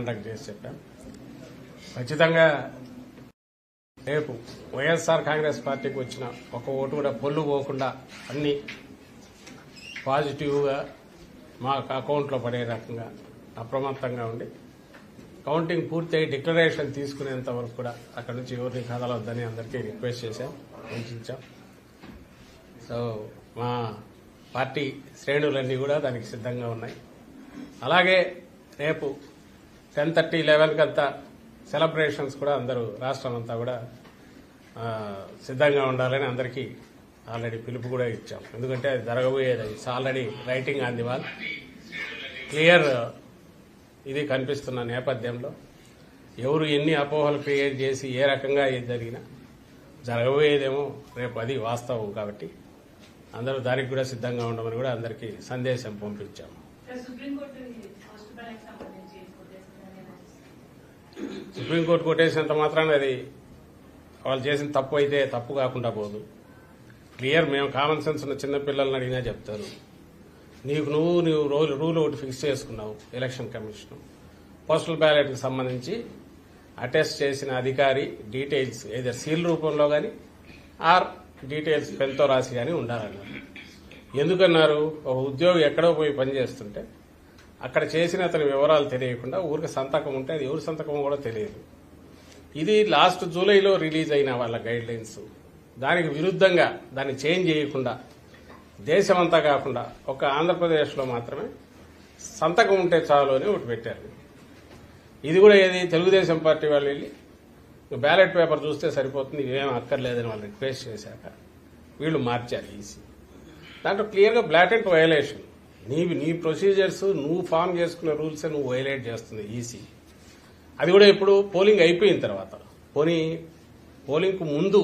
Conduct చేసి చెప్పాం. ఖచ్చితంగా రేపు వైఎస్ఆర్ కాంగ్రెస్ పార్టీకి వచ్చిన ఒక ఓటు కూడా పొల్లు పోకుండా అన్ని పాజిటివ్గా మా అకౌంట్లో పడే రకంగా అప్రమత్తంగా ఉండి కౌంటింగ్ పూర్తయి డిక్లరేషన్ తీసుకునేంత వరకు కూడా అక్కడి నుంచి ఎవరిని కదలొద్దని అందరికీ రిక్వెస్ట్ చేశాం, సూచించాం. సో మా పార్టీ శ్రేణులన్నీ కూడా దానికి సిద్ధంగా ఉన్నాయి. అలాగే రేపు 10:30, 11 కంతా సెలబ్రేషన్స్ కూడా అందరూ రాష్ట్రం అంతా కూడా సిద్ధంగా ఉండాలని అందరికీ ఆల్రెడీ పిలుపు కూడా ఇచ్చాం. ఎందుకంటే అది జరగబోయేది, it's already writing on the wall. Clear ఇది కనిపిస్తున్న నేపథ్యంలో ఎవరు ఎన్ని అపోహలు క్రియేట్ చేసి ఏ రకంగా ఏది జరిగినా జరగబోయేదేమో రేపు అది వాస్తవం. కాబట్టి అందరూ దానికి కూడా సిద్ధంగా ఉండమని కూడా అందరికీ సందేశం పంపించాము. సుప్రీంకోర్టు కొట్టేసినంత మాత్రాన అది వాళ్ళు చేసిన తప్పు అయితే తప్పు కాకుండా పోదు. క్లియర్, మేము కామన్ సెన్స్ ఉన్న చిన్నపిల్లల్ని అడిగినా చెప్తారు. నువ్వు రూల్ ఒకటి ఫిక్స్ చేసుకున్నావు. ఎలక్షన్ కమిషన్ పోస్టల్ బ్యాలెట్కి సంబంధించి అటెస్ట్ చేసిన అధికారి డీటెయిల్స్ ఏదైనా సీల్ రూపంలో కానీ ఆర్ డీటెయిల్స్ పెన్తో రాసి కానీ ఉండాలన్నారు. ఎందుకన్నారు? ఒక ఉద్యోగి ఎక్కడో పోయి పనిచేస్తుంటే అక్కడ చేసిన అతని వివరాలు తెలియకుండా ఊరికి సంతకం ఉంటే అది ఎవరి సంతకం కూడా తెలియదు. ఇది లాస్ట్ జూలైలో రిలీజ్ అయిన వాళ్ళ గైడ్ లైన్స్. దానికి విరుద్ధంగా దాన్ని చేంజ్ చేయకుండా దేశమంతా కాకుండా ఒక ఆంధ్రప్రదేశ్లో మాత్రమే సంతకం ఉంటే చాలు అని ఒకటి పెట్టారు. ఇది కూడా ఏది తెలుగుదేశం పార్టీ వాళ్ళు వెళ్ళి బ్యాలెట్ పేపర్ చూస్తే సరిపోతుంది, ఇవేం అక్కర్లేదని వాళ్ళు రిక్వెస్ట్ చేశాక వీళ్ళు మార్చారు ఈసీ. దాంట్లో క్లియర్గా బ్లాటెంట్ వయలేషన్. నీ ప్రొసీజర్స్ నువ్వు ఫామ్ చేసుకున్న రూల్స్ నువ్వు వయలేట్ చేస్తుంది ఈసీ. అది కూడా ఇప్పుడు పోలింగ్ అయిపోయిన తర్వాత, పోలింగ్కు ముందు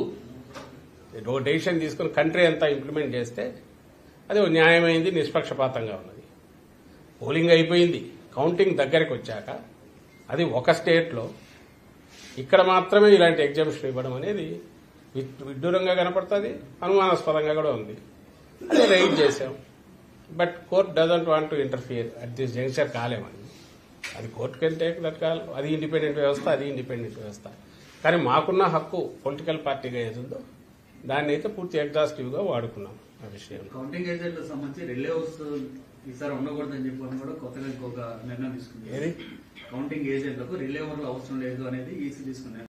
డెసిషన్ తీసుకుని కంట్రీ అంతా ఇంప్లిమెంట్ చేస్తే అది న్యాయమైంది, నిష్పక్షపాతంగా ఉన్నది. పోలింగ్ అయిపోయింది, కౌంటింగ్ దగ్గరికి వచ్చాక అది ఒక స్టేట్లో ఇక్కడ మాత్రమే ఇలాంటి ఎగ్జామ్షన్ ఇవ్వడం అనేది విడ్డూరంగా కనపడుతుంది, అనుమానాస్పదంగా కూడా ఉంది. అదే రైట్ చేశాం. But court doesn't want to interfere at this juncture. కాలేమని అది court can take that call. అది ఇండిపెండెంట్ వ్యవస్థ. కానీ మాకున్న హక్కు పొలిటికల్ పార్టీగా ఏదుందో దాన్ని అయితే పూర్తి ఎగ్జాస్టివ్ గా వాడుకున్నాం. ఆ విషయం కౌంటింగ్ ఏజెంట్లకు సంబంధించి రిలే హౌస్ ఈసారి ఉండకూడదని చెప్పి కూడా కొత్తగా ఇంకొక నిర్ణయం తీసుకుంది. కౌంటింగ్ ఏజెంట్లకు రిలే హౌస్ అవసరం లేదు అనేది ఈసీ తీసుకున్నారు.